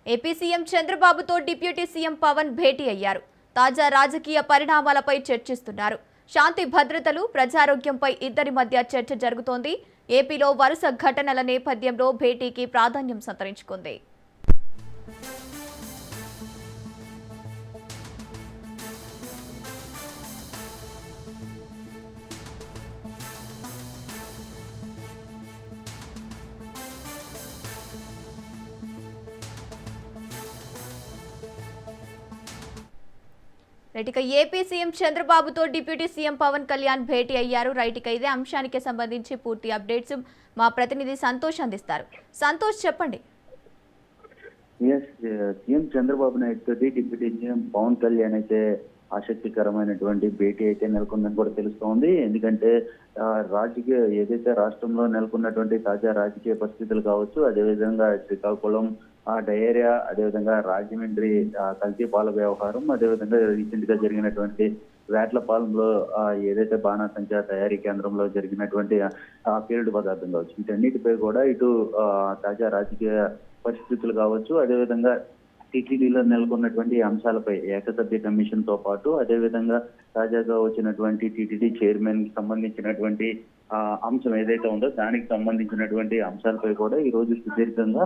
AP CM చంద్రబాబుతో deputy CM Pawan భేటీ అయ్యారు. తాజా రాజకీయ పరిణామాలపై చర్చిస్తున్నారు. శాంతి భద్రతలు, ప్రజారోగ్యంపై ఇద్దరి మధ్య చర్చ జరుగుతోంది. ఏపీలో వరుస ఘటనల నేపథ్యంలో భేటీకి ప్రాధాన్యం సంతరించుకుంది. రైట్, ఇక ఏపీ సీఎం చంద్రబాబుతో డిప్యూటీ సీఎం పవన్ కళ్యాణ్ భేటీ అయ్యారు. రైట్, ఇక ఇదే అంశానికి సంబంధించి పూర్తి అప్డేట్స్ మా ప్రతినిధి సంతోష్ అందిస్తారు. సంతోష్, చెప్పండి. సీఎం చంద్రబాబు నాయుడు తోటి డిప్యూటీ సీఎం పవన్ కళ్యాణ్ అయితే ఆసక్తికరమైనటువంటి భేటీ అయితే నెలకొందని కూడా తెలుస్తోంది. ఎందుకంటే రాజకీయ ఏదైతే రాష్ట్రంలో నెలకొన్నటువంటి తాజా రాజకీయ పరిస్థితులు కావచ్చు, అదేవిధంగా శ్రీకాకుళం డయేరియా, అదేవిధంగా రాజమండ్రి కల్తీ పాల వ్యవహారం, అదేవిధంగా రీసెంట్ గా జరిగినటువంటి వేట్లపాలెంలో ఏదైతే బాణాసంచా తయారీ కేంద్రంలో జరిగినటువంటి ఫీల్డ్ పదార్థం కావచ్చు, వీటన్నిటిపై కూడా ఇటు తాజా రాజకీయ పరిస్థితులు కావచ్చు, అదేవిధంగా టీటీడీలో నెలకొన్నటువంటి అంశాలపై ఏకసభ్య కమిషన్ తో పాటు అదేవిధంగా తాజాగా వచ్చినటువంటి టీటీడీ చైర్మన్ కి సంబంధించినటువంటి అంశం ఏదైతే ఉందో దానికి సంబంధించినటువంటి అంశాలపై కూడా ఈ రోజు సుదీర్ఘంగా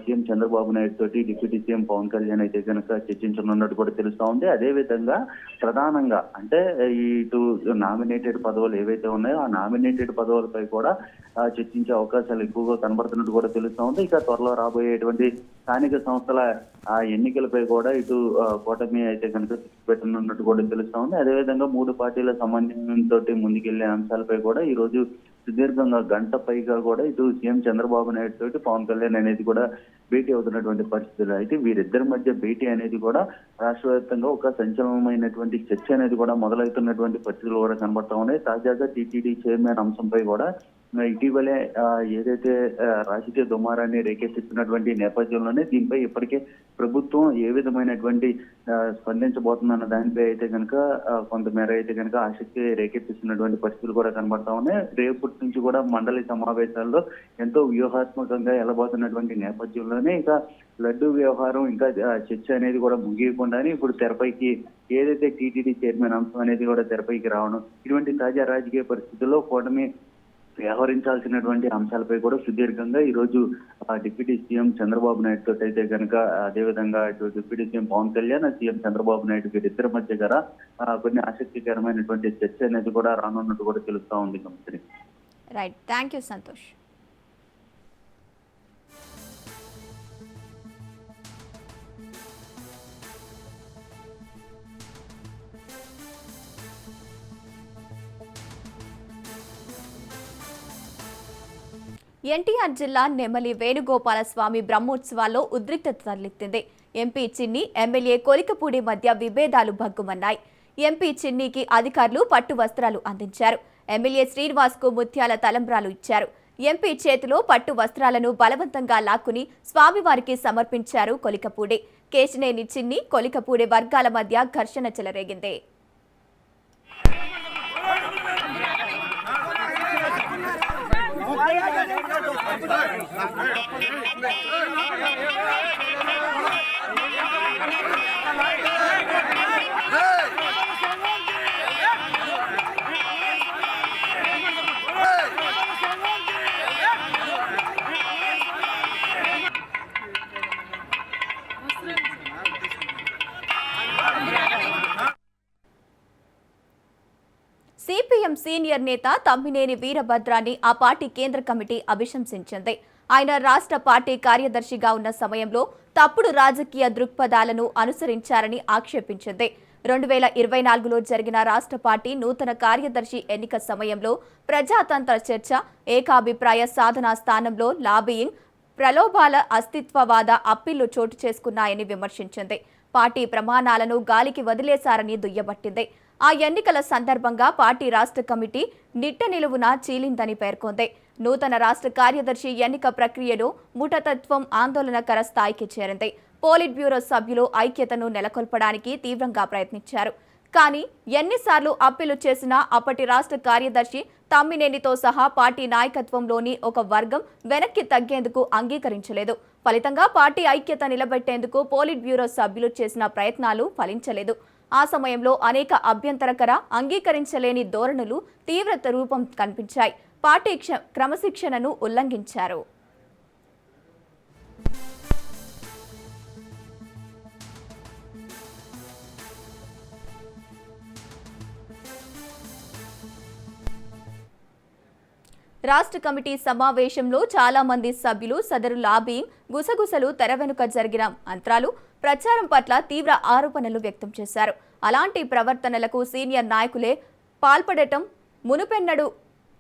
సీఎం చంద్రబాబు నాయుడు తోటి డిప్యూటీ సీఎం పవన్ కళ్యాణ్ అయితే కనుక చర్చించనున్నట్టు కూడా తెలుస్తా ఉంది. అదేవిధంగా ప్రధానంగా అంటే ఇటు నామినేటెడ్ పదవులు ఏవైతే ఉన్నాయో ఆ నామినేటెడ్ పదవులపై కూడా చర్చించే అవకాశాలు ఎక్కువగా కనబడుతున్నట్టు కూడా తెలుస్తా ఉంది. ఇక త్వరలో రాబోయేటువంటి స్థానిక సంస్థల ఎన్నికలపై కూడా ఇటు కూటమి అయితే కనుక పెట్టనున్నట్టు కూడా తెలుస్తా ఉంది. అదేవిధంగా మూడు పార్టీల సమన్వయంతో ముందుకెళ్లే అంశాలపై కూడా ఈ రోజు సుదీర్ఘంగా గంట పైగా కూడా ఇటు సీఎం చంద్రబాబు నాయుడు తోటి పవన్ కళ్యాణ్ అనేది కూడా భేటీ అవుతున్నటువంటి పరిస్థితులు. అయితే వీరిద్దరి మధ్య భేటీ అనేది కూడా రాష్ట్ర వ్యాప్తంగా ఒక సంచలనమైనటువంటి చర్చ అనేది కూడా మొదలవుతున్నటువంటి పరిస్థితులు కూడా కనబడతా ఉన్నాయి. తాజాగా టీటీడీ చైర్మన్ అంశంపై కూడా ఇటీవలే ఏదైతే రాజకీయ దుమారాన్ని రేకెత్తిస్తున్నటువంటి నేపథ్యంలోనే దీనిపై ఇప్పటికే ప్రభుత్వం ఏ విధమైనటువంటి స్పందించబోతుందన్న దానిపై అయితే కనుక కొంతమేర అయితే కనుక ఆసక్తి రేకెత్తిస్తున్నటువంటి పరిస్థితులు కూడా కనబడతా ఉన్నాయి. రేపటి నుంచి కూడా మండలి సమావేశాల్లో ఎంతో వ్యూహాత్మకంగా వెళ్ళబోతున్నటువంటి నేపథ్యంలోనే ఇక లడ్డు వ్యవహారం ఇంకా చర్చ అనేది కూడా ముగియకుండానే ఇప్పుడు తెరపైకి ఏదైతే టీటీడీ చైర్మన్ అంశం అనేది కూడా తెరపైకి రావడం, ఇటువంటి తాజా రాజకీయ పరిస్థితుల్లో కూటమి వ్యవహరించాల్సినటువంటి అంశాలపై కూడా సుదీర్ఘంగా ఈ రోజు డిప్యూటీ సీఎం చంద్రబాబు నాయుడు తోటి అయితే కనుక అదేవిధంగా deputy CM Pawan Kalyan, CM Chandrababu Naidu వీరిద్దరి మధ్య గారా కొన్ని ఆసక్తికరమైనటువంటి చర్చ అనేది కూడా రానున్నట్టు కూడా తెలుస్తా ఉంది. Company right, thank you Santosh. NTR జిల్లా నెమలి వేణుగోపాల స్వామి బ్రహ్మోత్సవాల్లో ఉద్రిక్తత తలెత్తింది. ఎంపీ చిన్ని, ఎమ్మెల్యే కొలికపూడి మధ్య విభేదాలు భగ్గుమన్నాయి. ఎంపీ చిన్నికి అధికారులు పట్టు వస్త్రాలు అందించారు. ఎమ్మెల్యే శ్రీనివాస్ కు ముత్యాల తలంబ్రాలు ఇచ్చారు. ఎంపీ చేతిలో పట్టు వస్త్రాలను బలవంతంగా లాక్కుని స్వామివారికి సమర్పించారు కొలికపూడి. కేశినేని చిన్ని, కొలికపూడి వర్గాల మధ్య ఘర్షణ చెలరేగింది. సిపిఎం సీనియర్ నేత తమ్మినేని వీరభద్రాన్ని ఆ పార్టీ కేంద్ర కమిటీ అభిశంసించింది. ఆయన రాష్ట్ర పార్టీ కార్యదర్శిగా ఉన్న సమయంలో తప్పుడు రాజకీయ దృక్పథాలను అనుసరించారని ఆక్షేపించింది. 2024లో జరిగిన రాష్ట్ర పార్టీ నూతన కార్యదర్శి ఎన్నిక సమయంలో ప్రజాతంత్ర చర్చ, ఏకాభిప్రాయ సాధన స్థానంలో లాబియింగ్, ప్రలోభాల అస్తిత్వవాద అప్పీళ్లు చోటు చేసుకున్నాయని విమర్శించింది. పార్టీ ప్రమాణాలను గాలికి వదిలేశారని దుయ్యబట్టింది. ఆ ఎన్నికల సందర్భంగా పార్టీ రాష్ట్ర కమిటీ నిట్ట నిలువున చీలిందని పేర్కొంది. నూతన రాష్ట్ర కార్యదర్శి ఎన్నిక ప్రక్రియలో ముఠతత్వం ఆందోళనకర స్థాయికి చేరింది. పోలిట్ బ్యూరో సభ్యులు ఐక్యతను నెలకొల్పడానికి తీవ్రంగా ప్రయత్నించారు. కానీ ఎన్నిసార్లు అప్పీలు చేసినా అప్పటి రాష్ట్ర కార్యదర్శి తమ్మినేనితో సహా పార్టీ నాయకత్వంలోని ఒక వర్గం వెనక్కి తగ్గేందుకు అంగీకరించలేదు. ఫలితంగా పార్టీ ఐక్యత నిలబెట్టేందుకు పోలిట్ బ్యూరో సభ్యులు చేసిన ప్రయత్నాలు ఫలించలేదు. ఆ సమయంలో అనేక అభ్యంతరకర, అంగీకరించలేని ధోరణులు తీవ్రత రూపం కనిపించాయి. పార్టీ క్రమశిక్షణను ఉల్లంఘించారు. రాష్ట్ర కమిటీ సమావేశంలో చాలా మంది సభ్యులు సదరు లాబింగ్, గుసగుసలు, తెర వెనుక జరిగిన మంత్రాలు, ప్రచారం పట్ల తీవ్ర ఆరోపణలు వ్యక్తం చేశారు. అలాంటి ప్రవర్తనలకు సీనియర్ నాయకులే పాల్పడటం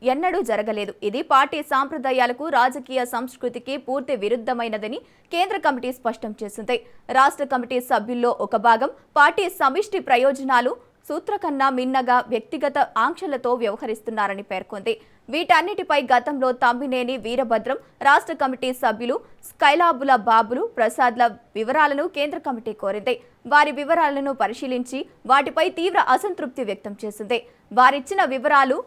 ఎన్నడూ జరగలేదు. ఇది పార్టీ సాంప్రదాయాలకు, రాజకీయ సంస్కృతికి పూర్తి విరుద్ధమైనదని కేంద్ర కమిటీ స్పష్టం చేసింది. రాష్ట్ర కమిటీ సభ్యుల్లో ఒక భాగం పార్టీ సమిష్టి ప్రయోజనాలు సూత్రకన్నా మిన్నగా వ్యక్తిగత ఆంక్షలతో వ్యవహరిస్తున్నారని పేర్కొంది. వీటన్నిటిపై గతంలో తమ్మినేని వీరభద్రం, రాష్ట్ర కమిటీ సభ్యులు స్కైలాబుల బాబులు ప్రసాద్ల వివరాలను కేంద్ర కమిటీ కోరింది. వారి వివరాలను పరిశీలించి వాటిపై తీవ్ర అసంతృప్తి వ్యక్తం చేసింది. వారిచ్చిన వివరాలు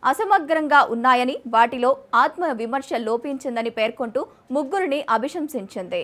అసమగ్రంగా ఉన్నాయని, వాటిలో ఆత్మ విమర్శ లోపించిందని పేర్కొంటూ ముగ్గురిని అభిశంసించింది.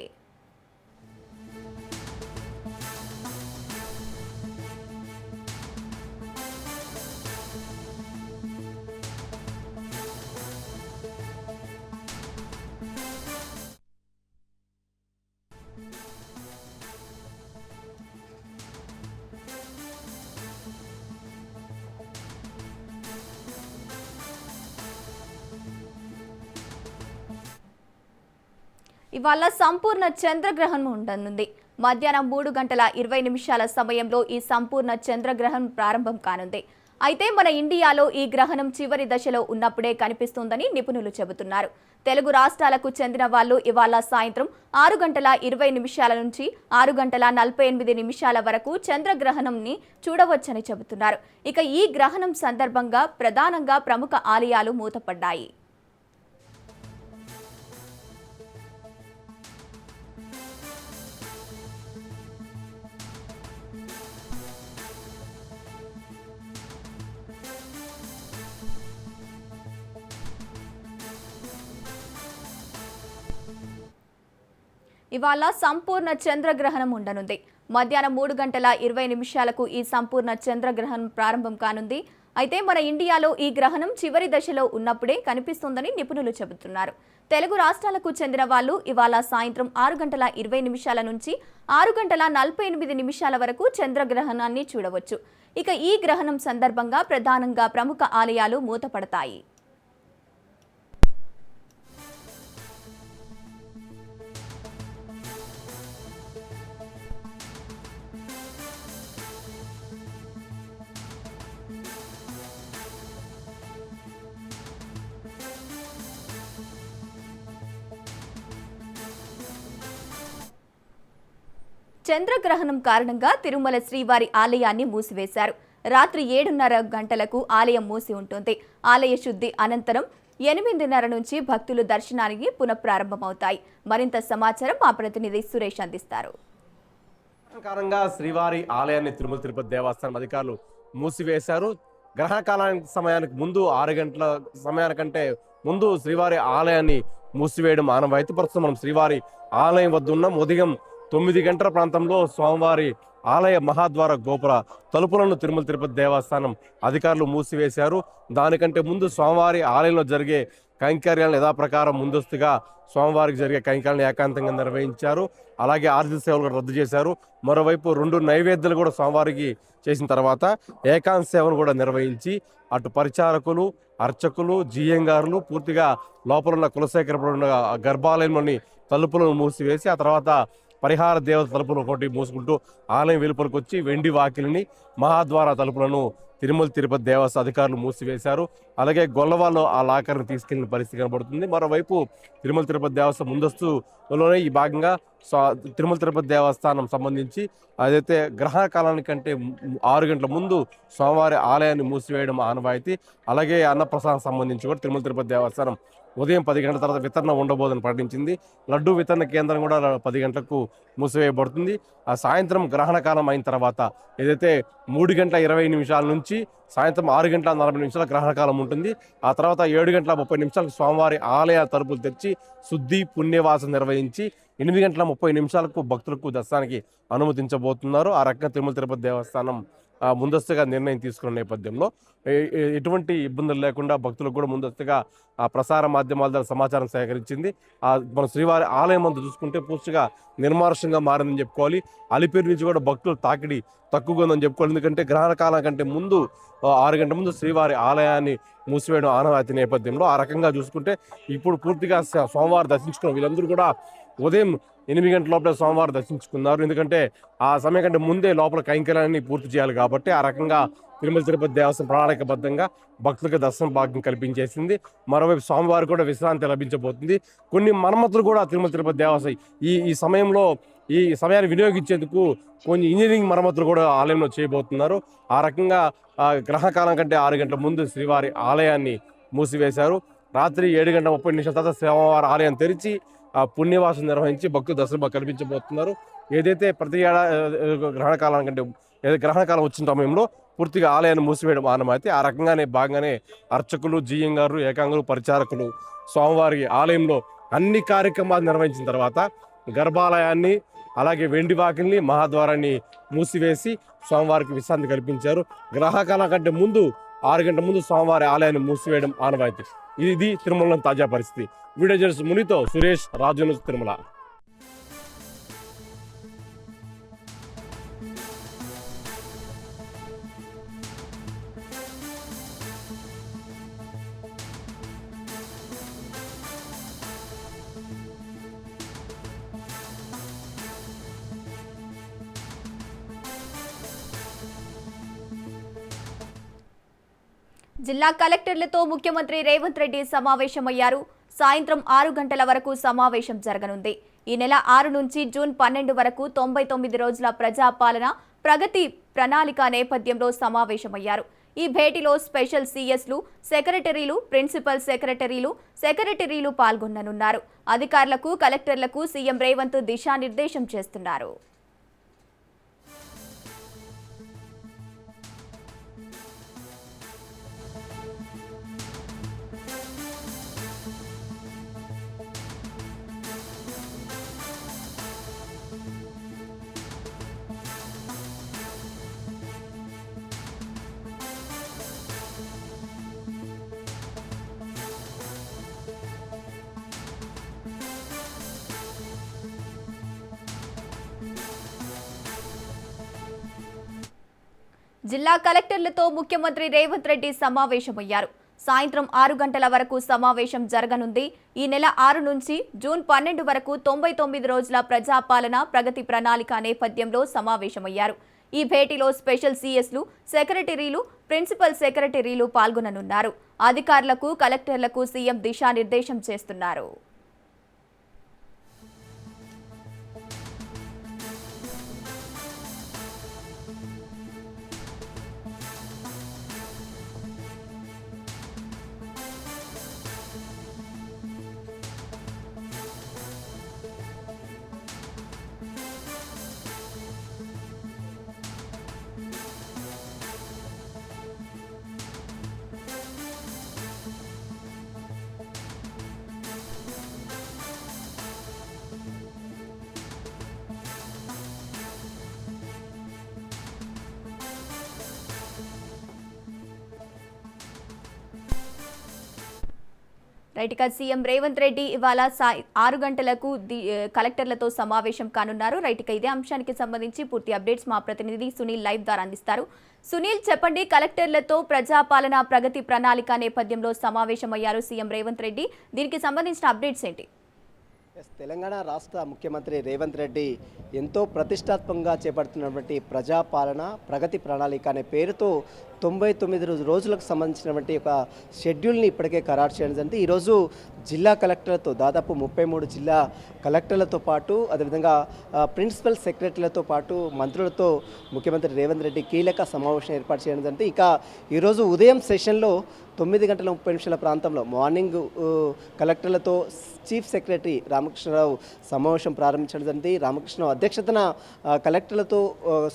ఇవాళ సంపూర్ణ చంద్రగ్రహణం ఉండనుంది. మధ్యాహ్నం 3:20 సమయంలో ఈ సంపూర్ణ చంద్రగ్రహణం ప్రారంభం కానుంది. అయితే మన ఇండియాలో ఈ గ్రహణం చివరి దశలో ఉన్నప్పుడే కనిపిస్తుందని నిపుణులు చెబుతున్నారు. తెలుగు రాష్ట్రాలకు చెందిన వాళ్ళు ఇవాళ సాయంత్రం 6:20 నుంచి 6:48 వరకు చంద్రగ్రహణంని చూడవచ్చని చెబుతున్నారు. ఇక ఈ గ్రహణం సందర్భంగా ప్రధానంగా ప్రముఖ ఆలయాలు మూతపడ్డాయి. ఇవాళ సంపూర్ణ చంద్రగ్రహణం ఉండనుంది. మధ్యాహ్నం 3:20 ఈ సంపూర్ణ చంద్రగ్రహణం ప్రారంభం కానుంది. అయితే మన ఇండియాలో ఈ గ్రహణం చివరి దశలో ఉన్నప్పుడే కనిపిస్తుందని నిపుణులు చెబుతున్నారు. తెలుగు రాష్ట్రాలకు చెందిన వాళ్ళు ఇవాళ సాయంత్రం 6:20 నుంచి 6:48 వరకు చంద్రగ్రహణాన్ని చూడవచ్చు. ఇక ఈ గ్రహణం సందర్భంగా ప్రధానంగా ప్రముఖ ఆలయాలు మూతపడతాయి. చంద్రగ్రహణం కారణంగా తిరుమల శ్రీవారి ఆలయాన్ని మూసివేశారు. రాత్రి 7:30 గంటలకు ఆలయం మూసి ఉంటుంది. ఆలయ శుద్ధి అనంతరం 8:30 నుంచి భక్తులు దర్శనానికి పునఃప్రారంభమవుతాయి. మరింత సమాచారం మా ప్రతినిధి సురేష్ అందిస్తారు. కారణంగా శ్రీవారి ఆలయాన్ని తిరుమల తిరుపతి దేవస్థానం అధికారులు మూసివేశారు. గ్రహణ కాలానికి సమయానికి ముందు 6 గంటల సమయానికంటే ముందు శ్రీవారి ఆలయాన్ని మూసివేయడం ఆనవాయితీ. ప్రస్తుతం మనం శ్రీవారి ఆలయం వద్ద ఉన్నాం. ఉదయం 9 గంటల ప్రాంతంలో స్వామివారి ఆలయ మహాద్వార గోపుర తలుపులను తిరుమల తిరుపతి దేవస్థానం అధికారులు మూసివేశారు. దానికంటే ముందు స్వామివారి ఆలయంలో జరిగే కైంకర్యాలను యథాప్రకారం ముందస్తుగా స్వామివారికి జరిగే కైంకర్యాలను ఏకాంతంగా నిర్వహించారు. అలాగే ఆర్జిత సేవలు కూడా రద్దు చేశారు. మరోవైపు 2 నైవేద్యాలు కూడా స్వామివారికి చేసిన తర్వాత ఏకాంత సేవను కూడా నిర్వహించి అటు పరిచారకులు, అర్చకులు, జీఎంగారులు పూర్తిగా లోపల ఉన్న కులశేఖరపురం గర్భాలయంలోని తలుపులను మూసివేసి ఆ తర్వాత పరిహార దేవత తలుపులు ఒకటి మూసుకుంటూ ఆలయం వెలుపలికి వచ్చి వెండి వాకిలిని మహాద్వార తలుపులను తిరుమల తిరుపతి దేవస్థానం అధికారులు మూసివేశారు. అలాగే గొల్లవాళ్ళు ఆ లాకర్ని తీసుకెళ్లిన పరిస్థితి కనబడుతుంది. మరోవైపు తిరుమల తిరుపతి దేవస్థానం ముందస్తులోనే ఈ భాగంగా తిరుమల తిరుపతి దేవస్థానం సంబంధించి అదైతే గ్రహణ కాలానికంటే 6 గంటల ముందు స్వామివారి ఆలయాన్ని మూసివేయడం ఆనవాయితీ. అలాగే అన్నప్రసాదం సంబంధించి కూడా తిరుమల తిరుపతి దేవస్థానం ఉదయం 10 గంటల తర్వాత వితరణ ఉండబోదని ప్రకటించింది. లడ్డూ వితరణ కేంద్రం కూడా 10 గంటలకు మూసివేయబడుతుంది. ఆ సాయంత్రం గ్రహణ కాలం అయిన తర్వాత ఏదైతే 3:20 నుంచి సాయంత్రం 6:40 గ్రహణ కాలం ఉంటుంది. ఆ తర్వాత 7:30 స్వామివారి ఆలయ తలుపులు తెరిచి శుద్ధి పుణ్యవాసం నిర్వహించి 8:30 భక్తులకు దర్శనానికి అనుమతించబోతున్నారు. ఆ రకంగా తిరుమల తిరుపతి దేవస్థానం ముందస్తుగా నిర్ణయం తీసుకున్న నేపథ్యంలో ఎటువంటి ఇబ్బందులు లేకుండా భక్తులకు కూడా ముందస్తుగా ఆ ప్రసార మాధ్యమాల ద్వారా సమాచారం సేకరించింది. మన శ్రీవారి ఆలయం అంతా చూసుకుంటే పూర్తిగా నిర్మానుష్యంగా మారిందని చెప్పుకోవాలి. అలిపిరి నుంచి కూడా భక్తులు తాకిడి తక్కువగా ఉందని చెప్పుకోవాలి. ఎందుకంటే గ్రహణ కాలం కంటే ముందు 6 గంటల ముందు శ్రీవారి ఆలయాన్ని మూసివేయడం ఆనవాయితీ నేపథ్యంలో ఆ రకంగా చూసుకుంటే ఇప్పుడు పూర్తిగా సోమవారం దర్శించుకున్న వీళ్ళందరూ కూడా ఉదయం 8 గంటల లోపల సోమవారం దర్శించుకున్నారు. ఎందుకంటే ఆ సమయం కంటే ముందే లోపల కైంకర్యాన్ని పూర్తి చేయాలి కాబట్టి ఆ రకంగా తిరుమల తిరుపతి దేవస్థానం ప్రణాళికబద్ధంగా భక్తులకు దర్శన భాగ్యం కల్పించేసింది. మరోవైపు స్వామివారు కూడా విశ్రాంతి లభించబోతుంది. కొన్ని మరమ్మతులు కూడా తిరుమల తిరుపతి దేవస్థానం ఈ సమయంలో ఈ సమయాన్ని వినియోగించేందుకు కొన్ని ఇంజనీరింగ్ మరమ్మతులు కూడా ఆలయంలో చేయబోతున్నారు. ఆ రకంగా గ్రహకాలం కంటే 6 గంటల ముందు శ్రీవారి ఆలయాన్ని మూసివేశారు. రాత్రి 7:30 తర్వాత శ్రీవారి ఆలయం తెరిచి పుణ్యవాసం నిర్వహించి భక్తులు దర్శనం కల్పించబోతున్నారు. ఏదైతే ప్రతి గ్రహణకాలం కంటే గ్రహణకాలం వచ్చిన సమయంలో పూర్తిగా ఆలయాన్ని మూసివేయడం ఆనమైతే ఆ రకంగానే భాగంగానే అర్చకులు, జీఎంగారు, ఏకాంగులు, పరిచారకులు స్వామివారి ఆలయంలో అన్ని కార్యక్రమాలు నిర్వహించిన తర్వాత గర్భాలయాన్ని అలాగే వెండి వాకిల్ని మహాద్వారాన్ని మూసివేసి స్వామివారికి విశ్రాంతి కల్పించారు. గ్రహకాలం కంటే ముందు 6 గంటల ముందు స్వామివారి ఆలయాన్ని మూసివేయడం ఆనవాయితీ. ఇది తిరుమలలో తాజా పరిస్థితి. వీడియో జర్నలిస్ట్ మునితో సురేష్, రాజు న్యూస్, తిరుమల. జిల్లా కలెక్టర్లతో ముఖ్యమంత్రి రేవంత్ రెడ్డి సమావేశమయ్యారు. సాయంత్రం 6 గంటల వరకు సమావేశం జరగనుంది. ఈ నెల 6 నుంచి జూన్ 12 వరకు 99 రోజుల ప్రజాపాలన ప్రగతి ప్రణాళిక నేపథ్యంలో సమావేశమయ్యారు. ఈ భేటీలో స్పెషల్ సీఎస్లు, సెక్రటరీలు, ప్రిన్సిపల్ సెక్రటరీలు పాల్గొననున్నారు. అధికారులకు, కలెక్టర్లకు సీఎం రేవంత్ దిశానిర్దేశం చేస్తున్నారు. జిల్లా కలెక్టర్లతో ముఖ్యమంత్రి రేవంత్ రెడ్డి సమావేశమయ్యారు. సాయంత్రం 6 గంటల వరకు సమావేశం జరగనుంది. ఈ నెల 6 నుంచి జూన్ 12 వరకు 99 రోజుల ప్రజాపాలన ప్రగతి ప్రణాళిక నేపథ్యంలో సమావేశమయ్యారు. ఈ భేటీలో స్పెషల్ సీఎస్లు, సెక్రటరీలు, ప్రిన్సిపల్ సెక్రటరీలు పాల్గొననున్నారు. అధికారులకు, కలెక్టర్లకు సీఎం దిశానిర్దేశం చేస్తున్నారు. రైట్, ఇక సీఎం రేవంత్ రెడ్డి ఇవాళ 6 గంటలకు కలెక్టర్లతో సమావేశం కానున్నారు. రైట్, ఇక ఇదే అంశానికి సంబంధించి పూర్తి అప్డేట్స్ మా ప్రతినిధి సునీల్ లైవ్ ద్వారా అందిస్తారు. సునీల్, చెప్పండి, కలెక్టర్లతో ప్రజాపాలన ప్రగతి ప్రణాళిక నేపథ్యంలో సమావేశమయ్యారు సీఎం రేవంత్ రెడ్డి. దీనికి సంబంధించిన అప్డేట్స్ ఏంటి? తెలంగాణ రాష్ట్ర ముఖ్యమంత్రి రేవంత్ రెడ్డి ఎంతో ప్రతిష్టాత్మకంగా చేపడుతున్నటువంటి ప్రజాపాలన ప్రగతి ప్రణాళిక అనే పేరుతో 99 రోజులకు సంబంధించినటువంటి ఒక షెడ్యూల్ని ఇప్పటికే ఖరారు చేయడం జరిగింది. ఈరోజు జిల్లా కలెక్టర్లతో దాదాపు 33 జిల్లా కలెక్టర్లతో పాటు అదేవిధంగా ప్రిన్సిపల్ సెక్రటరీలతో పాటు మంత్రులతో ముఖ్యమంత్రి రేవంత్ రెడ్డి కీలక సమావేశం ఏర్పాటు చేయడం జరిగింది. ఇక ఈరోజు ఉదయం సెషన్లో 9:30 ప్రాంతంలో మార్నింగ్ కలెక్టర్లతో చీఫ్ సెక్రటరీ రామకృష్ణరావు సమావేశం ప్రారంభించడం జరిగింది. రామకృష్ణరావు అధ్యక్షతన కలెక్టర్లతో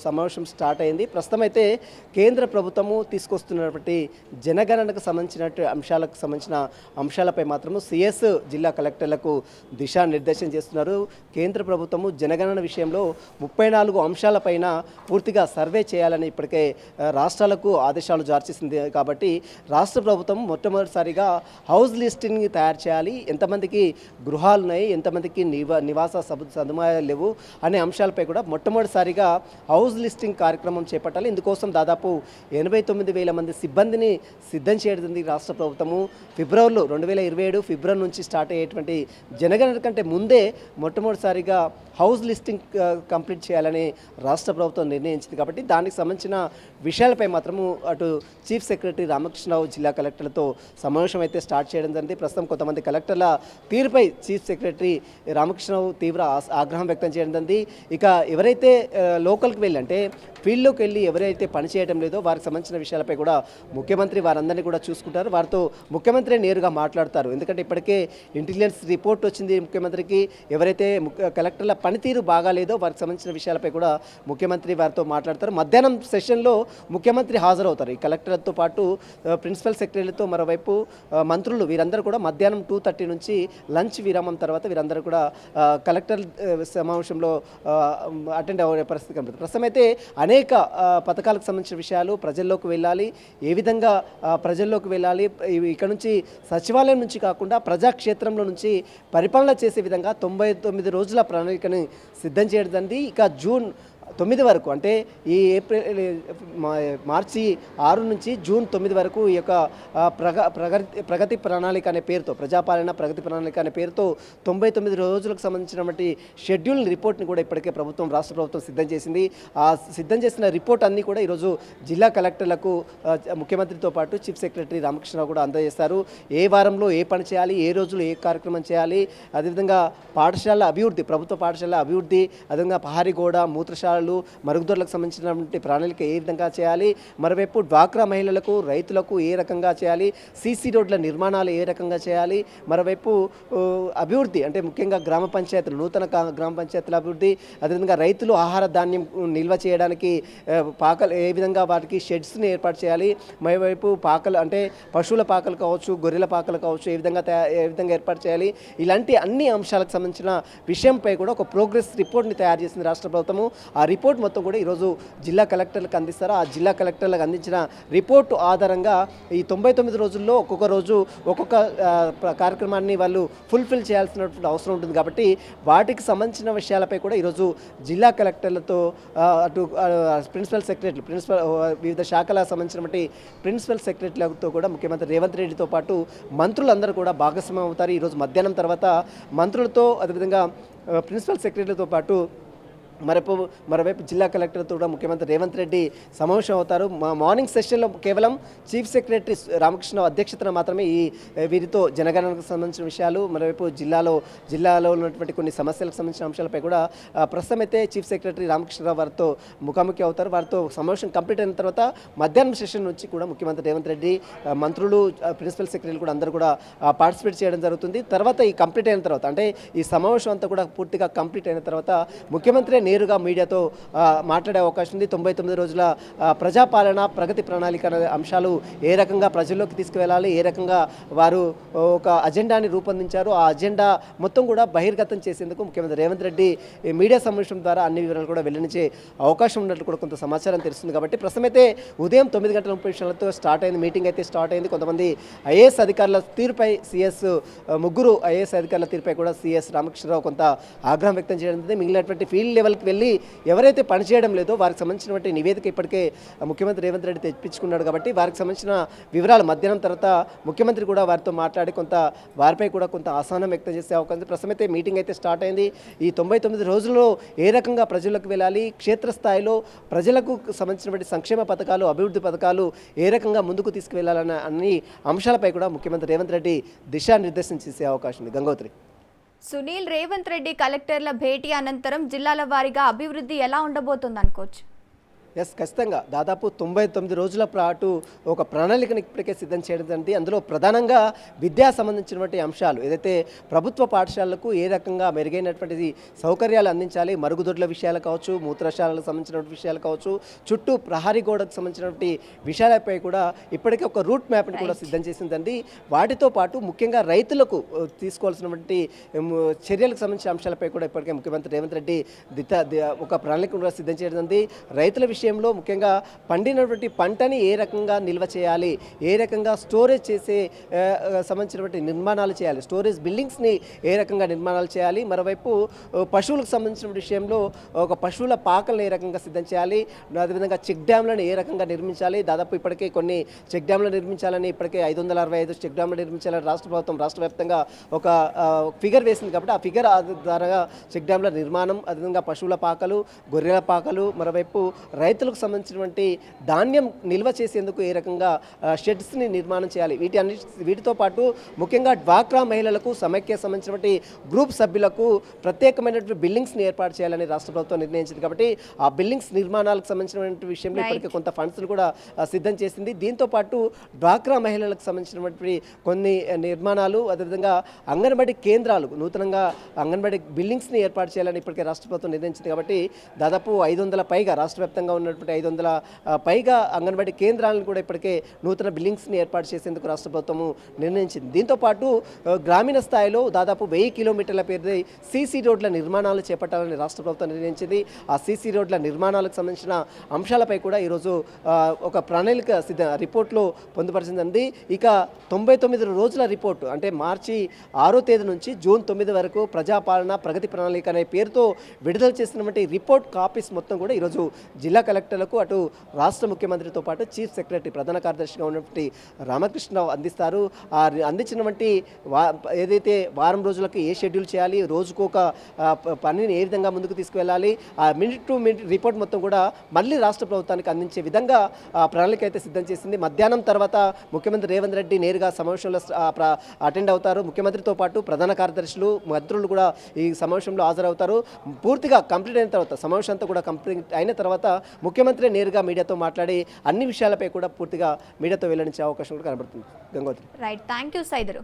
సమావేశం స్టార్ట్ అయింది. ప్రస్తుతం అయితే కేంద్ర ప్రభుత్వము తీసుకొస్తున్నటువంటి జనగణనకు సంబంధించిన అంశాలపై మాత్రము సిఎస్ జిల్లా కలెక్టర్లకు దిశానిర్దేశం చేస్తున్నారు. కేంద్ర ప్రభుత్వము జనగణన విషయంలో 34 అంశాలపైన పూర్తిగా సర్వే చేయాలని ఇప్పటికే రాష్ట్రాలకు ఆదేశాలు జారీ చేసింది. కాబట్టి రాష్ట్ర ప్రభుత్వం మొట్టమొదటిసారిగా హౌస్ లిస్టింగ్ని తయారు చేయాలి, ఎంతమందికి గృహాలు ఉన్నాయి, ఎంతమందికి నివాస సదుపాయాలు లేవు అనే అంశాలపై కూడా మొట్టమొదటిసారిగా హౌస్ లిస్టింగ్ కార్యక్రమం చేపట్టాలి. ఇందుకోసం దాదాపు 89,000 మంది సిబ్బందిని సిద్ధం చేయడం రాష్ట్ర ప్రభుత్వము. ఫిబ్రవరిలో 2027 ఫిబ్రవరి నుంచి స్టార్ట్ అయ్యేటువంటి జనగణన కంటే ముందే మొట్టమొదటిసారిగా హౌస్ లిస్టింగ్ కంప్లీట్ చేయాలని రాష్ట్ర ప్రభుత్వం నిర్ణయించింది. కాబట్టి దానికి సంబంధించిన విషయాలపై మాత్రము అటు చీఫ్ సెక్రటరీ రామకృష్ణరావు జిల్లా కలెక్టర్లతో సమావేశం అయితే స్టార్ట్ చేయడం జరిగింది. ప్రస్తుతం కొంతమంది కలెక్టర్ల తీరుపై చీఫ్ సెక్రటరీ రామకృష్ణరావు తీవ్ర ఆగ్రహం వ్యక్తం చేయడం జరిగింది. ఇక ఎవరైతే లోకల్కి వెళ్ళి అంటే ఫీల్డ్లోకి వెళ్ళి ఎవరైతే పనిచేయడం లేదో వారికి సంబంధించిన విషయాలపై కూడా ముఖ్యమంత్రి వారందరినీ కూడా చూసుకుంటారు. వారితో ముఖ్యమంత్రి నేరుగా మాట్లాడతారు. ఎందుకంటే ఇప్పటికే ఇంటెలిజెన్స్ రిపోర్ట్ వచ్చింది ముఖ్యమంత్రికి. ఎవరైతే కలెక్టర్ల పనితీరు బాగాలేదో వారికి సంబంధించిన విషయాలపై కూడా ముఖ్యమంత్రి వారితో మాట్లాడతారు. మధ్యాహ్నం సెషన్లో ముఖ్యమంత్రి హాజరవుతారు. ఈ కలెక్టర్లతో పాటు ప్రిన్సిపల్ సెక్రటరీలతో మరోవైపు మంత్రులు వీరందరూ కూడా మధ్యాహ్నం 2:30 నుంచి లంచ్ విరామం తర్వాత వీరందరూ కూడా కలెక్టర్ సమావేశంలో అటెండ్ అయ్యే పరిస్థితి కనబడుతుంది. ప్రస్తుతం అయితే అనేక పథకాలకు సంబంధించిన విషయాలు ప్రజల్లోకి వెళ్ళాలి, ఏ విధంగా ప్రజల్లోకి వెళ్ళాలి, ఇక్కడ నుంచి సచివాలయం నుంచి కాకుండా ప్రజాక్షేత్రంలో నుంచి పరిపాలన చేసే విధంగా 99 రోజుల ప్రణాళికను సిద్ధం చేయడం. ఇక జూన్ 9 వరకు అంటే ఈ మార్చి 6 నుంచి జూన్ 9 వరకు ఈ యొక్క ప్రగతి ప్రణాళిక అనే పేరుతో ప్రజాపాలన ప్రగతి ప్రణాళిక అనే పేరుతో 99 రోజులకు సంబంధించినటువంటి షెడ్యూల్ రిపోర్ట్ని కూడా ఇప్పటికే రాష్ట్ర ప్రభుత్వం సిద్ధం చేసింది. ఆ సిద్ధం చేసిన రిపోర్ట్ అన్నీ కూడా ఈరోజు జిల్లా కలెక్టర్లకు ముఖ్యమంత్రితో పాటు చీఫ్ సెక్రటరీ రామకృష్ణరావు కూడా అందజేస్తారు. ఏ వారంలో ఏ పని చేయాలి, ఏ రోజులు ఏ కార్యక్రమం చేయాలి, అదేవిధంగా పాఠశాల అభివృద్ధి, ప్రభుత్వ పాఠశాల అభివృద్ధి, అదేవిధంగా పహారీగోడ, మూత్రశాల మరుగుదొడ్లకు సంబంధించినటువంటి ప్రణాళిక ఏ విధంగా చేయాలి, మరోవైపు డ్వాక్రా మహిళలకు రైతులకు ఏ రకంగా చేయాలి, సీసీ రోడ్ల నిర్మాణాలు ఏ రకంగా చేయాలి, మరోవైపు అభివృద్ధి అంటే ముఖ్యంగా గ్రామ పంచాయతీలు నూతన గ్రామ పంచాయతీల అభివృద్ధి, అదేవిధంగా రైతులు ఆహార ధాన్యం నిల్వ చేయడానికి పాకలు ఏ విధంగా వాటికి షెడ్స్ని ఏర్పాటు చేయాలి, మరోవైపు పాకలు అంటే పశువుల పాకలు కావచ్చు, గొర్రెల పాకలు కావచ్చు ఏ విధంగా ఏర్పాటు చేయాలి, ఇలాంటి అన్ని అంశాలకు సంబంధించిన విషయంపై కూడా ఒక ప్రోగ్రెస్ రిపోర్ట్ని తయారు చేసింది రాష్ట్ర ప్రభుత్వము. ఆ రిపోర్ట్ మొత్తం కూడా ఈరోజు జిల్లా కలెక్టర్లకు అందిస్తారు. ఆ జిల్లా కలెక్టర్లకు అందించిన రిపోర్టు ఆధారంగా ఈ 99 రోజుల్లో ఒక్కొక్క రోజు ఒక్కొక్క కార్యక్రమాన్ని వాళ్ళు ఫుల్ఫిల్ చేయాల్సినటువంటి అవసరం ఉంటుంది. కాబట్టి వాటికి సంబంధించిన విషయాలపై కూడా ఈరోజు జిల్లా కలెక్టర్లతో అటు ప్రిన్సిపల్ సెక్రటరీ వివిధ శాఖలకు సంబంధించినటువంటి ప్రిన్సిపల్ సెక్రటరీలతో కూడా ముఖ్యమంత్రి రేవంత్ రెడ్డితో పాటు మంత్రులందరూ కూడా భాగస్వామ్యం అవుతారు. ఈరోజు మధ్యాహ్నం తర్వాత మంత్రులతో అదేవిధంగా ప్రిన్సిపల్ సెక్రటరీతో పాటు మరోవైపు జిల్లా కలెక్టర్తో కూడా ముఖ్యమంత్రి రేవంత్ రెడ్డి సమావేశం అవుతారు. మార్నింగ్ సెషన్లో కేవలం చీఫ్ సెక్రటరీ రామకృష్ణ అధ్యక్షతన మాత్రమే వీరితో జనగణనకు సంబంధించిన విషయాలు, మరోవైపు జిల్లాలో ఉన్నటువంటి కొన్ని సమస్యలకు సంబంధించిన అంశాలపై కూడా ప్రస్తుతం అయితే చీఫ్ సెక్రటరీ రామకృష్ణరావు వారితో ముఖాముఖి అవుతారు. వారితో సమావేశం కంప్లీట్ అయిన తర్వాత మధ్యాహ్నం సెషన్ నుంచి కూడా ముఖ్యమంత్రి రేవంత్ రెడ్డి, మంత్రులు, ప్రిన్సిపల్ సెక్రటరీలు కూడా అందరూ కూడా పార్టిసిపేట్ చేయడం జరుగుతుంది. తర్వాత ఈ కంప్లీట్ అయిన తర్వాత అంటే ఈ సమావేశం అంతా కూడా పూర్తిగా కంప్లీట్ అయిన తర్వాత ముఖ్యమంత్రి నేరుగా మీడియాతో మాట్లాడే అవకాశం ఉంది. 99 రోజుల ప్రజాపాలన ప్రగతి ప్రణాళిక అనే అంశాలు ఏ రకంగా ప్రజల్లోకి తీసుకువెళ్ళాలి, ఏ రకంగా వారు ఒక అజెండాని రూపొందించారు, ఆ అజెండా మొత్తం కూడా బహిర్గతం చేసేందుకు ముఖ్యమంత్రి రేవంత్ రెడ్డి మీడియా సమావేశం ద్వారా అన్ని వివరాలు కూడా వెల్లడించే అవకాశం ఉన్నట్లు కూడా కొంత సమాచారం తెలుస్తుంది. కాబట్టి ప్రస్తుతం అయితే ఉదయం 9:30 స్టార్ట్ అయింది, మీటింగ్ అయితే స్టార్ట్ అయింది. కొంతమంది ఐఏఎస్ అధికారుల తీరుపై ముగ్గురు ఐఏఎస్ అధికారుల తీరుపై కూడా సిఎస్ రామకృష్ణరావు కొంత ఆగ్రహం వ్యక్తం చేయడం. మిగిలినటువంటి ఫీల్డ్ లెవెల్ స్థాయికి వెళ్ళి ఎవరైతే పనిచేయడం లేదో వారికి సంబంధించినటువంటి నివేదిక ఇప్పటికే ముఖ్యమంత్రి రేవంత్ రెడ్డి తెప్పించుకున్నాడు కాబట్టి వారికి సంబంధించిన వివరాలు మధ్యాహ్నం తర్వాత ముఖ్యమంత్రి కూడా వారితో మాట్లాడి కొంత వారిపై కూడా కొంత అసహనం వ్యక్తం చేసే అవకాశం. ప్రస్తుతం అయితే మీటింగ్ అయితే స్టార్ట్ అయింది. ఈ 99 రోజుల్లో ఏ రకంగా ప్రజలకు వెళ్ళాలి, క్షేత్రస్థాయిలో ప్రజలకు సంబంధించినటువంటి సంక్షేమ పథకాలు, అభివృద్ధి పథకాలు ఏ రకంగా ముందుకు తీసుకువెళ్లాలన్న అన్ని అంశాలపై కూడా ముఖ్యమంత్రి రేవంత్ రెడ్డి దిశానిర్దేశం చేసే అవకాశం ఉంది. గంగోత్రి. సునీల్, రేవంత్ రెడ్డి కలెక్టర్ల భేటీ అనంతరం జిల్లాల వారీగా అభివృద్ధి ఎలా ఉండబోతుంది అనుకోవచ్చు? ఖచ్చితంగా దాదాపు 99 రోజుల పాటు ఒక ప్రణాళికను ఇప్పటికే సిద్ధం చేయడం జరిగింది. అందులో ప్రధానంగా విద్యా సంబంధించినటువంటి అంశాలు ఏదైతే ప్రభుత్వ పాఠశాలలకు ఏ రకంగా మెరుగైనటువంటి సౌకర్యాలు అందించాలి, మరుగుదొడ్ల విషయాలు కావచ్చు, మూత్రశాలకు సంబంధించినటువంటి విషయాలు కావచ్చు, చుట్టూ ప్రహరీ గోడకు సంబంధించినటువంటి విషయాలపై కూడా ఇప్పటికే ఒక రూట్ మ్యాప్ని కూడా సిద్ధం చేసిందండి. వాటితో పాటు ముఖ్యంగా రైతులకు తీసుకోవాల్సినటువంటి చర్యలకు సంబంధించిన అంశాలపై కూడా ఇప్పటికే ముఖ్యమంత్రి రేవంత్ రెడ్డి ఒక ప్రణాళిక కూడా సిద్ధం చేయడం. రైతుల విషయంలో ముఖ్యంగా పండినటువంటి పంటని ఏ రకంగా నిల్వ చేయాలి, ఏ రకంగా స్టోరేజ్ చేసే సంబంధించినటువంటి నిర్మాణాలు చేయాలి, స్టోరేజ్ బిల్డింగ్స్ని ఏ రకంగా నిర్మాణాలు చేయాలి, మరోవైపు పశువులకు సంబంధించిన విషయంలో ఒక పశువుల పాకలను ఏ రకంగా సిద్ధం చేయాలి, అదేవిధంగా చెక్ డ్యామ్లను ఏ రకంగా నిర్మించాలి. దాదాపు ఇప్పటికే కొన్ని చెక్ డ్యామ్లు నిర్మించాలని ఇప్పటికే 565 చెక్ డ్యామ్లు నిర్మించాలని రాష్ట్ర ప్రభుత్వం రాష్ట్ర వ్యాప్తంగా ఒక ఫిగర్ వేసింది కాబట్టి ఆ ఫిగర్ ద్వారా చెక్ డ్యామ్ల నిర్మాణం, అదేవిధంగా పశువుల పాకలు, గొర్రెల పాకలు, మరోవైపు రైతులకు సంబంధించినటువంటి ధాన్యం నిల్వ చేసేందుకు ఏ రకంగా షెడ్స్ని నిర్మాణం చేయాలి. వీటితో పాటు ముఖ్యంగా డ్వాక్రా మహిళలకు సమైక్య సంబంధించినటువంటి గ్రూప్ సభ్యులకు ప్రత్యేకమైనటువంటి బిల్డింగ్స్ని ఏర్పాటు చేయాలని రాష్ట్ర ప్రభుత్వం నిర్ణయించింది కాబట్టి ఆ బిల్డింగ్స్ నిర్మాణాలకు సంబంధించినటువంటి విషయంలో ఇప్పటికే కొంత ఫండ్స్ను కూడా సిద్ధం చేసింది. దీంతో పాటు డ్వాక్రా మహిళలకు సంబంధించినటువంటి కొన్ని నిర్మాణాలు, అదేవిధంగా అంగన్వాడీ కేంద్రాలు, నూతనంగా అంగన్వాడీ బిల్డింగ్స్ని ఏర్పాటు చేయాలని ఇప్పటికే రాష్ట్ర ప్రభుత్వం నిర్ణయించింది కాబట్టి దాదాపు 500 పైగా రాష్ట్ర వ్యాప్తంగా ఉన్నటువంటి 500 పైగా అంగన్వాడీ కేంద్రాలను కూడా ఇప్పటికే నూతన బిల్డింగ్స్ని ఏర్పాటు చేసేందుకు రాష్ట్ర ప్రభుత్వము నిర్ణయించింది. దీంతో పాటు గ్రామీణ స్థాయిలో దాదాపు 1000 కిలోమీటర్ల పేరుపై సీసీ రోడ్ల నిర్మాణాలు చేపట్టాలని రాష్ట్ర ప్రభుత్వం నిర్ణయించింది. ఆ సీసీ రోడ్ల నిర్మాణాలకు సంబంధించిన అంశాలపై కూడా ఈరోజు ఒక ప్రణాళిక రిపోర్ట్లో పొందుపరిచింది. ఇక 99 రోజుల రిపోర్టు అంటే మార్చి 6వ తేదీ నుంచి జూన్ 9 వరకు ప్రజాపాలన ప్రగతి ప్రణాళిక అనే పేరుతో విడుదల చేసినటువంటి రిపోర్ట్ కాపీస్ మొత్తం కూడా ఈరోజు జిల్లా కలెక్టర్లకు, అటు రాష్ట్ర ముఖ్యమంత్రితో పాటు చీఫ్ సెక్రటరీ ప్రధాన కార్యదర్శిగా ఉన్నటువంటి రామకృష్ణరావు అందిస్తారు. ఆ అందించినటువంటి ఏదైతే వారం రోజులకు ఏ షెడ్యూల్ చేయాలి, రోజుకొక పనిని ఏ విధంగా ముందుకు తీసుకువెళ్ళాలి, ఆ మినిట్ టు మినిట్ రిపోర్ట్ మొత్తం కూడా మళ్ళీ రాష్ట్ర ప్రభుత్వానికి అందించే విధంగా ప్రణాళిక అయితే సిద్ధం చేసింది. మధ్యాహ్నం తర్వాత ముఖ్యమంత్రి రేవంత్ రెడ్డి నేరుగా సమావేశంలో అటెండ్ అవుతారు. ముఖ్యమంత్రితో పాటు ప్రధాన కార్యదర్శులు, మంత్రులు కూడా ఈ సమావేశంలో హాజరవుతారు. పూర్తిగా కంప్లీట్ అయిన తర్వాత, సమావేశం అంతా కూడా కంప్లీట్ అయిన తర్వాత ముఖ్యమంత్రి నేరుగా మీడియాతో మాట్లాడి అన్ని విషయాలపై కూడా పూర్తిగా మీడియాతో వెల్లడించే అవకాశం కూడా కనబడుతుంది. Gangotri. Right, thank you Saidaru.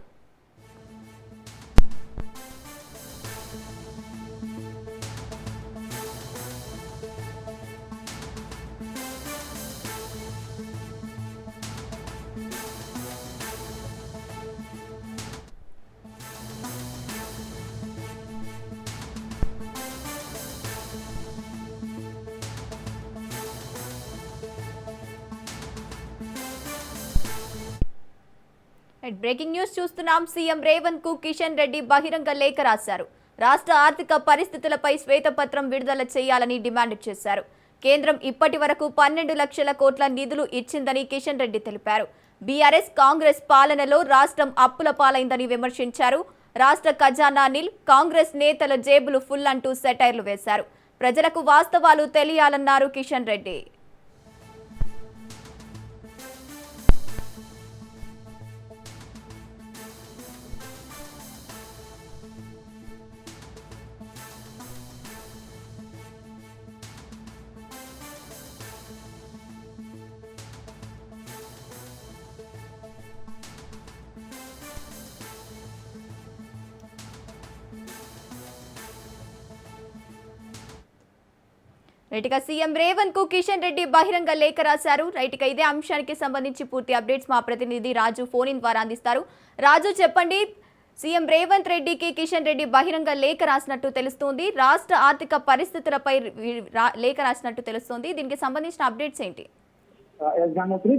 Breaking news చూస్తున్నాం. సీఎం రేవంత్ కు కిషన్ రెడ్డి బహిరంగ లేఖ రాశారు. రాష్ట్ర ఆర్థిక పరిస్థితులపై శ్వేతపత్రం విడుదల చేయాలని డిమాండ్ చేశారు. కేంద్రం ఇప్పటి వరకు 12 లక్షల కోట్ల నిధులు ఇచ్చిందని కిషన్ రెడ్డి తెలిపారు. బీఆర్ఎస్ కాంగ్రెస్ పాలనలో రాష్ట్రం అప్పుల పాలైందని విమర్శించారు. రాష్ట్ర ఖజానా నిల్, కాంగ్రెస్ నేతల జేబులు ఫుల్ అంటూ సెటైర్లు వేశారు. ప్రజలకు వాస్తవాలు తెలియాలన్నారు కిషన్ రెడ్డి. రైట్గా సీఎం రేవంత్ కు కిషన్ రెడ్డి బహిరంగ లేఖ రాశారు. రైట్గా ఇదే అంశానికి సంబంధించి పూర్తి అప్డేట్స్ మా ప్రతినిధి రాజు ఫోన్ ఇన్ ద్వారా అందిస్తారు. రాజు, చెప్పండి, సీఎం రేవంత్ రెడ్డికి కిషన్ రెడ్డి బహిరంగ లేఖ రాసినట్టు తెలుస్తోంది. రాష్ట్ర ఆర్థిక పరిస్థితులపై లేఖ రాసినట్టు తెలుస్తోంది. దీనికి సంబంధించిన అప్డేట్స్ ఏంటి?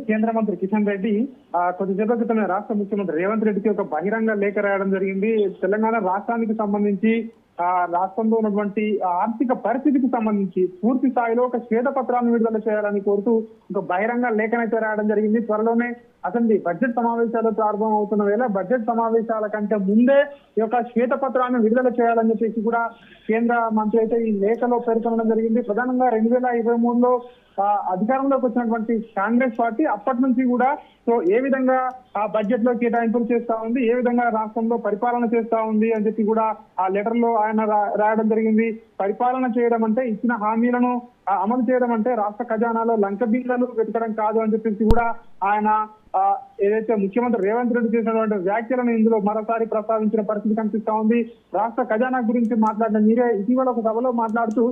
కేంద్ర మంత్రి కిషన్ రెడ్డి కొద్దిసేపటి క్రితమే రాష్ట్ర ముఖ్యమంత్రి రేవంత్ రెడ్డికి ఒక బహిరంగ లేఖ రాయడం జరిగింది. తెలంగాణ రాష్ట్రానికి సంబంధించి రాష్ట్రంలో ఉన్నటువంటి ఆర్థిక పరిస్థితికి సంబంధించి పూర్తి స్థాయిలో ఒక శ్వేతపత్రాన్ని విడుదల చేయాలని కోరుతూ ఒక బహిరంగ లేఖనైతే రాయడం జరిగింది. త్వరలోనే అసెంబ్లీ బడ్జెట్ సమావేశాలు ప్రారంభం అవుతున్న వేళ బడ్జెట్ సమావేశాల కంటే ముందే ఈ యొక్క శ్వేతపత్రాన్ని విడుదల చేయాలని చెప్పేసి కూడా కేంద్ర మంత్రి అయితే ఈ లేఖలో పేర్కొనడం జరిగింది. ప్రధానంగా 2023లో అధికారంలోకి వచ్చినటువంటి కాంగ్రెస్ పార్టీ అప్పటి నుంచి కూడా సో ఏ విధంగా ఆ బడ్జెట్ లో కేటాయింపులు చేస్తా ఉంది, ఏ విధంగా రాష్ట్రంలో పరిపాలన చేస్తా ఉంది అని చెప్పి కూడా ఆ లెటర్ లో ఆయన రాయడం జరిగింది. పరిపాలన చేయడం అంటే ఇచ్చిన హామీలను అమలు చేయడం అంటే రాష్ట్ర ఖజానాలో లంక బిల్లులు వెతకడం కాదు అని చెప్పేసి కూడా ఆయన ఏదైతే ముఖ్యమంత్రి రేవంత్ రెడ్డి చేసినటువంటి వ్యాఖ్యలను ఇందులో మరోసారి ప్రస్తావించిన పరిస్థితి కనిపిస్తా ఉంది. రాష్ట్ర ఖజానా గురించి మాట్లాడిన మీరే ఇటీవల ఒక సభలో మాట్లాడుతూ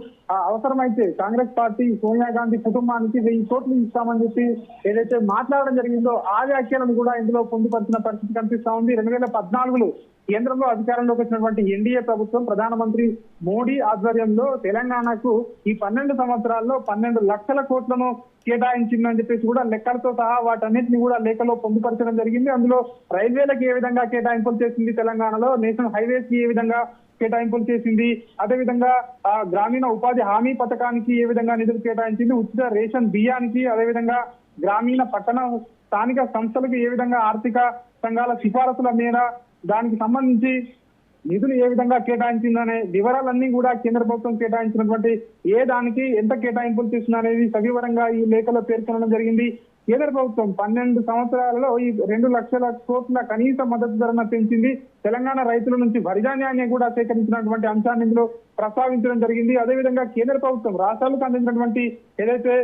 అవసరమైతే కాంగ్రెస్ పార్టీ సోనియా గాంధీ కుటుంబానికి 1000 కోట్లు ఇస్తామని చెప్పి ఏదైతే మాట్లాడడం జరిగిందో ఆ వ్యాఖ్యలను కూడా ఇందులో పొందుపరిచిన పరిస్థితి కనిపిస్తా ఉంది. 2014లో కేంద్రంలో అధికారంలోకి వచ్చినటువంటి ఎన్డీఏ ప్రభుత్వం ప్రధానమంత్రి మోడీ ఆధ్వర్యంలో తెలంగాణకు ఈ 12 సంవత్సరాల్లో 12 లక్షల కోట్లను కేటాయించిందని చెప్పేసి కూడా లెక్కలతో సహా వాటన్నిటిని కూడా లేఖలో పొందుపరచడం జరిగింది. అందులో రైల్వేలకు ఏ విధంగా కేటాయింపులు చేసింది తెలంగాణలో, నేషనల్ హైవేస్ కి ఏ విధంగా కేటాయింపులు చేసింది, అదేవిధంగా గ్రామీణ ఉపాధి హామీ పథకానికి ఏ విధంగా నిధులు కేటాయించింది, ఉచిత రేషన్ బియ్యానికి, అదేవిధంగా గ్రామీణ పట్టణ స్థానిక సంస్థలకు ఏ విధంగా ఆర్థిక సంఘాల సిఫారసుల మేర దానికి సంబంధించి నిధులు ఏ విధంగా కేటాయించిందనే వివరాలన్నీ కూడా కేంద్ర ప్రభుత్వం కేటాయించినటువంటి ఏ దానికి ఎంత కేటాయింపులు చేసిందనేది సవివరంగా ఈ లేఖలో పేర్కొనడం జరిగింది. కేంద్ర ప్రభుత్వం 12 సంవత్సరాలలో ఈ 2 లక్షల కోట్ల కనీస మద్దతు ధరను పెంచింది. తెలంగాణ రైతుల నుంచి వరి ధాన్యాన్ని కూడా సేకరించినటువంటి అంశాన్ని ఇందులో ప్రస్తావించడం జరిగింది. అదేవిధంగా కేంద్ర ప్రభుత్వం రాష్ట్రాలకు అందించినటువంటి ఏదైతే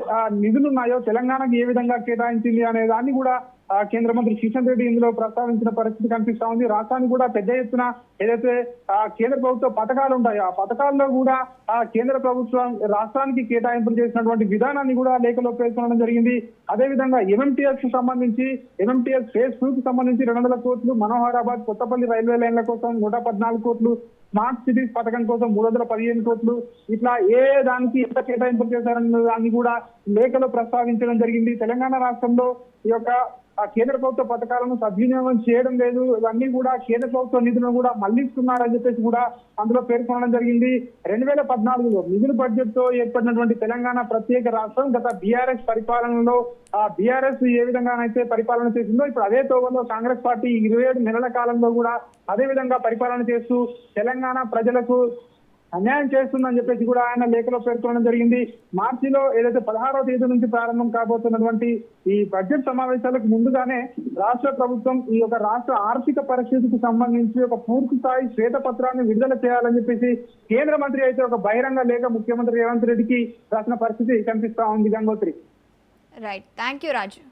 నిధులు ఉన్నాయో తెలంగాణకు ఏ విధంగా కేటాయించింది అనే దాన్ని కూడా కేంద్ర మంత్రి కిషన్ రెడ్డి ఇందులో ప్రస్తావించిన పరిస్థితి కనిపిస్తా ఉంది. రాష్ట్రానికి కూడా పెద్ద ఎత్తున ఏదైతే కేంద్ర ప్రభుత్వ పథకాలు ఉంటాయో ఆ పథకాల్లో కూడా కేంద్ర ప్రభుత్వం రాష్ట్రానికి కేటాయింపులు చేసినటువంటి విధానాన్ని కూడా లేఖలో పేర్కొనడం జరిగింది. అదేవిధంగా ఎంఎంటీఎస్ కు సంబంధించి ఎంఎంటీఎస్ ఫేజ్ 2 కి సంబంధించి 200 కోట్లు, మనోహరాబాద్ కొత్తపల్లి రైల్వే లైన్ల కోసం 114 కోట్లు, స్మార్ట్ సిటీస్ పథకం కోసం 315 కోట్లు, ఇట్లా ఏ దానికి ఎంత కేటాయింపులు చేశారన్న దాన్ని కూడా లేఖలో ప్రస్తావించడం జరిగింది. తెలంగాణ రాష్ట్రంలో ఈ యొక్క కేంద్ర ప్రభుత్వ పథకాలను సద్వినియోగం చేయడం లేదు, ఇవన్నీ కూడా కేంద్ర ప్రభుత్వ నిధులను కూడా మళ్లిస్తున్నారని చెప్పేసి కూడా అందులో పేర్కొనడం జరిగింది. 2014లో నిధుల బడ్జెట్ తో ఏర్పడినటువంటి తెలంగాణ ప్రత్యేక రాష్ట్రం గత బీఆర్ఎస్ పరిపాలనలో బీఆర్ఎస్ ఏ విధంగానైతే పరిపాలన చేసిందో ఇప్పుడు అదే తోవలో కాంగ్రెస్ పార్టీ 27 నెలల కాలంలో కూడా అదే విధంగా పరిపాలన చేస్తూ తెలంగాణ ప్రజలకు అన్యాయం చేస్తుందని చెప్పేసి కూడా ఆయన లేఖలో పేర్కొనడం జరిగింది. మార్చిలో ఏదైతే 16వ తేదీ నుంచి ప్రారంభం కాబోతున్నటువంటి ఈ బడ్జెట్ సమావేశాలకు ముందుగానే రాష్ట్ర ప్రభుత్వం ఈ యొక్క రాష్ట్ర ఆర్థిక పరిస్థితికి సంబంధించి ఒక పూర్తి స్థాయి శ్వేతపత్రాన్ని విడుదల చేయాలని చెప్పేసి కేంద్ర మంత్రి అయితే ఒక బహిరంగ లేఖ ముఖ్యమంత్రి రేవంత్ రెడ్డికి రాసిన పరిస్థితి కనిపిస్తా ఉంది. Gangotri. Right, thank you Raju.